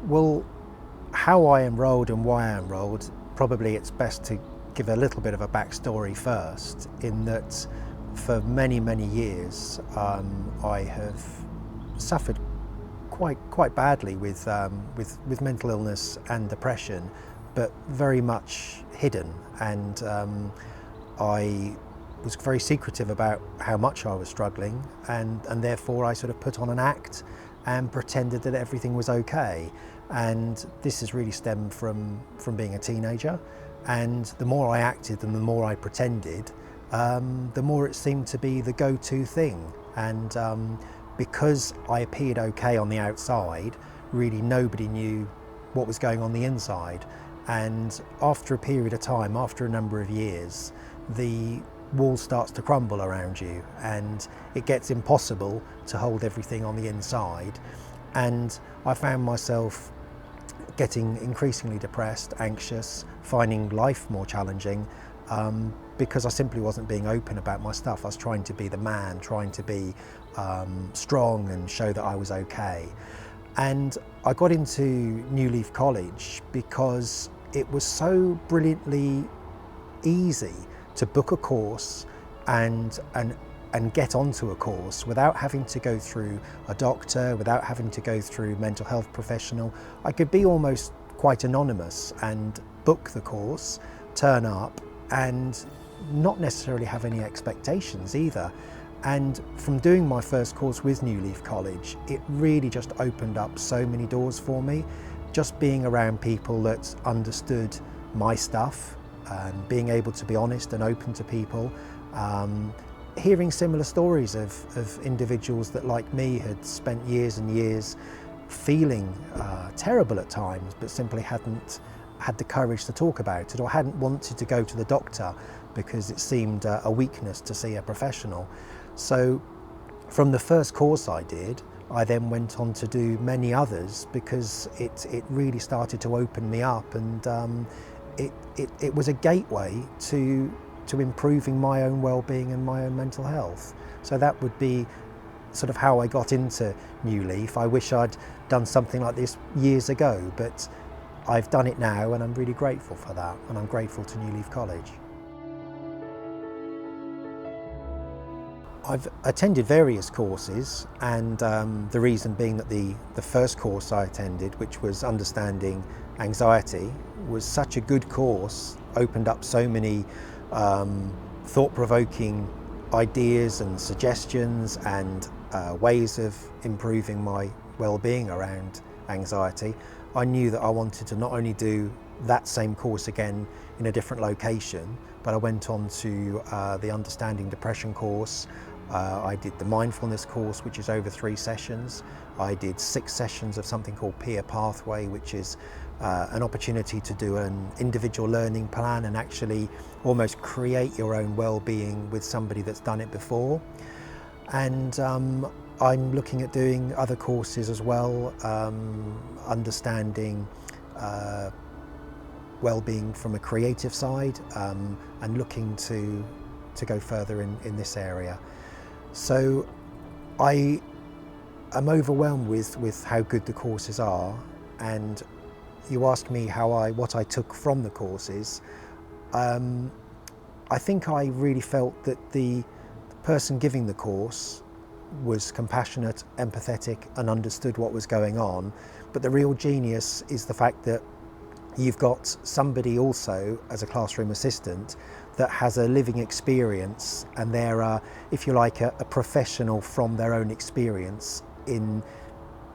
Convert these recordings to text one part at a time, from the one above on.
Well, how I enrolled and why I enrolled, probably it's best to give a little bit of a backstory first, in that for many, many years I have suffered quite badly with mental illness and depression, but very much hidden. And I was very secretive about how much I was struggling, and therefore I sort of put on an act and pretended that everything was okay. And this has really stemmed from being a teenager. And the more I acted and the more I pretended, the more it seemed to be the go-to thing. And because I appeared okay on the outside, really nobody knew what was going on the inside. And after a period of time, after a number of years, the wall starts to crumble around you, and it gets impossible to hold everything on the inside. And I found myself getting increasingly depressed, anxious, finding life more challenging, because I simply wasn't being open about my stuff. I was trying to be the man, trying to be strong and show that I was okay. And I got into New Leaf College because it was so brilliantly easy to book a course and get onto a course without having to go through a doctor, without having to go through a mental health professional. I could be almost quite anonymous and book the course, turn up, and not necessarily have any expectations either. And from doing my first course with New Leaf College, it really just opened up so many doors for me. Just being around people that understood my stuff, and being able to be honest and open to people, hearing similar stories of individuals that, like me, had spent years and years feeling terrible at times, but simply hadn't had the courage to talk about it, or hadn't wanted to go to the doctor because it seemed a weakness to see a professional. So from the first course I did, I then went on to do many others, because it really started to open me up, and it was a gateway to improving my own well-being and my own mental health. So that would be sort of how I got into New Leaf. I wish I'd done something like this years ago, but I've done it now, and I'm really grateful for that, and I'm grateful to New Leaf College. I've attended various courses, and the reason being that the first course I attended, which was Understanding Anxiety, was such a good course, opened up so many thought-provoking ideas and suggestions and ways of improving my well-being around anxiety. I knew that I wanted to not only do that same course again in a different location, but I went on to the Understanding Depression course. I did the mindfulness course, which is over 3 sessions. I did 6 sessions of something called Peer Pathway, which is an opportunity to do an individual learning plan and actually almost create your own well-being with somebody that's done it before. And I'm looking at doing other courses as well, understanding well-being from a creative side, and looking to go further in this area. So I am overwhelmed with how good the courses are. And you asked me what I took from the courses. I think I really felt that the person giving the course was compassionate, empathetic, and understood what was going on. But the real genius is the fact that you've got somebody also as a classroom assistant that has a living experience, and they're, if you like, a professional from their own experience in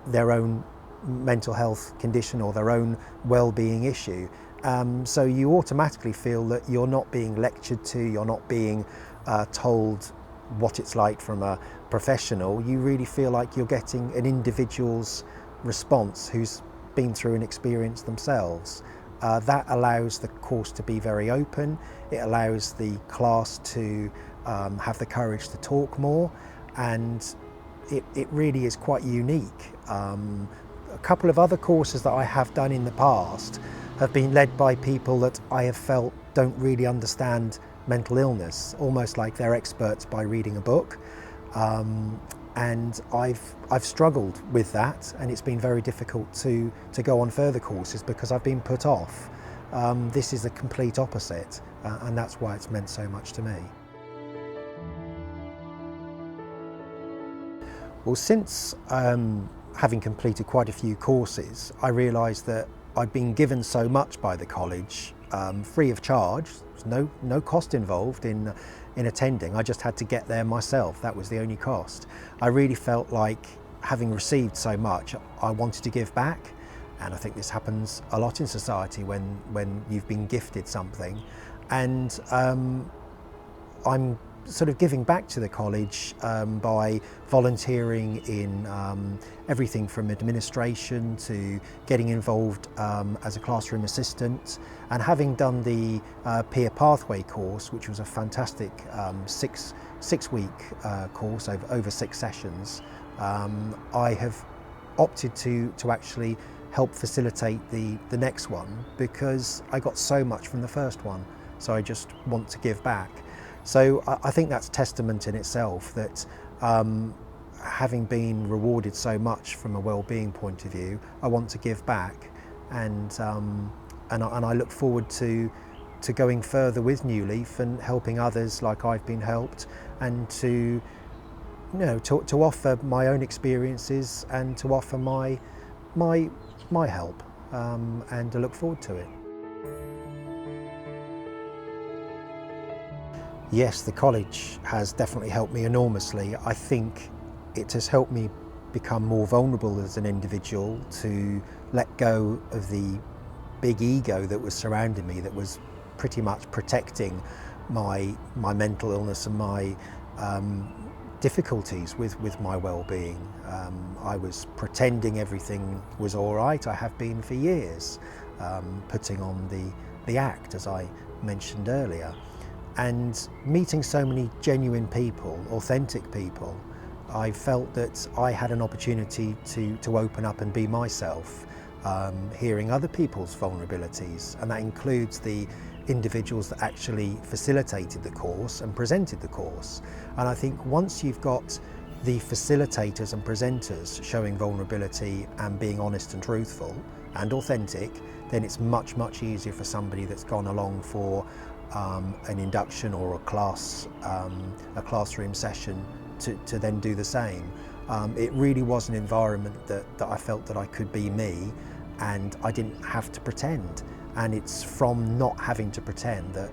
their own mental health condition or their own well-being issue. So you automatically feel that you're not being lectured to, you're not being told what it's like from a professional. You really feel like you're getting an individual's response who's been through an experience themselves. That allows the course to be very open. It allows the class to have the courage to talk more, and it really is quite unique. A couple of other courses that I have done in the past have been led by people that I have felt don't really understand mental illness, almost like they're experts by reading a book. And I've struggled with that, and it's been very difficult to go on further courses because I've been put off. This is the complete opposite, and that's why it's meant so much to me. Well, since having completed quite a few courses, I realised that I'd been given so much by the college, free of charge. There's no cost involved in attending. I just had to get there myself. That was the only cost. I really felt like, having received so much, I wanted to give back. And I think this happens a lot in society when you've been gifted something. And I'm sort of giving back to the college by volunteering in everything from administration to getting involved as a classroom assistant, and having done the peer pathway course, which was a fantastic six-week course over 6 sessions. I have opted to actually help facilitate the next one because I got so much from the first one, so I just want to give back. So I think that's testament in itself that having been rewarded so much from a well-being point of view, I want to give back, and I look forward to going further with New Leaf and helping others like I've been helped, and to offer my own experiences and to offer my help, and to look forward to it. Yes, the college has definitely helped me enormously. I think it has helped me become more vulnerable as an individual, to let go of the big ego that was surrounding me, that was pretty much protecting my mental illness and my difficulties with my well-being. I was pretending everything was all right. I have been for years, putting on the act, as I mentioned earlier. And meeting so many genuine people, authentic people, I felt that I had an opportunity to open up and be myself, hearing other people's vulnerabilities, and that includes the individuals that actually facilitated the course and presented the course. And I think once you've got the facilitators and presenters showing vulnerability and being honest and truthful and authentic, then it's much easier for somebody that's gone along for an induction or a classroom session to then do the same. It really was an environment that I felt that I could be me, and I didn't have to pretend. And it's from not having to pretend that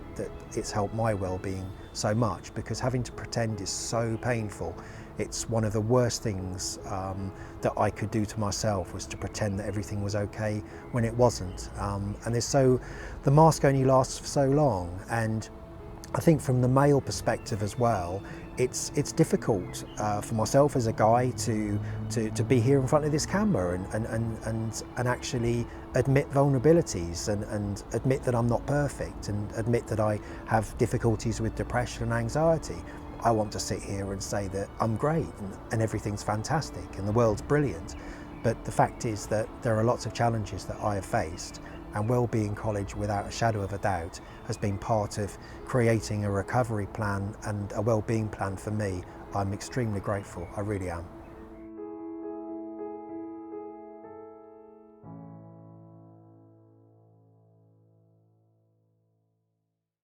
it's helped my well-being so much, because having to pretend is so painful. It's one of the worst things that I could do to myself, was to pretend that everything was okay when it wasn't. And the mask only lasts for so long, and I think from the male perspective as well, it's difficult for myself as a guy to be here in front of this camera and actually admit vulnerabilities and admit that I'm not perfect, and admit that I have difficulties with depression and anxiety. I want to sit here and say that I'm great and everything's fantastic and the world's brilliant. But the fact is that there are lots of challenges that I have faced, and Wellbeing College, without a shadow of a doubt, has been part of creating a recovery plan and a wellbeing plan for me. I'm extremely grateful, I really am.